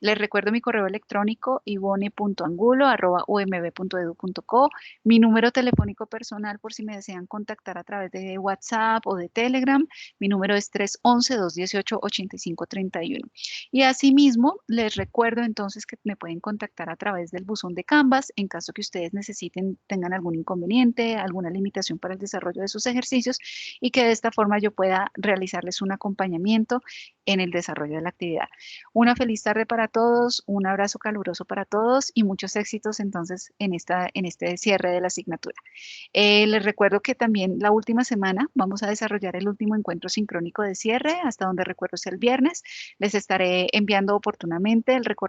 Les recuerdo mi correo electrónico ivone.angulo@umb.edu.co, mi número telefónico personal por si me desean contactar a través de WhatsApp o de Telegram. Mi número es 311-218-8531. Y asimismo, les recuerdo entonces que me pueden contactar a través del buzón de Canvas en caso que ustedes necesiten, tengan algún inconveniente, alguna limitación para el desarrollo de sus ejercicios y que de esta forma yo pueda realizarles un acompañamiento en el desarrollo de la actividad. Una feliz tarde para todos, un abrazo caluroso para todos y muchos éxitos entonces en este cierre de la asignatura. Les recuerdo que también la última semana vamos a desarrollar el último encuentro sincrónico de cierre, hasta donde recuerdo es el viernes. Les estaré enviando oportunamente el recordatorio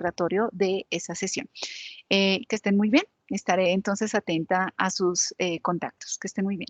de esa sesión. Que estén muy bien. Estaré entonces atenta a sus contactos. Que estén muy bien.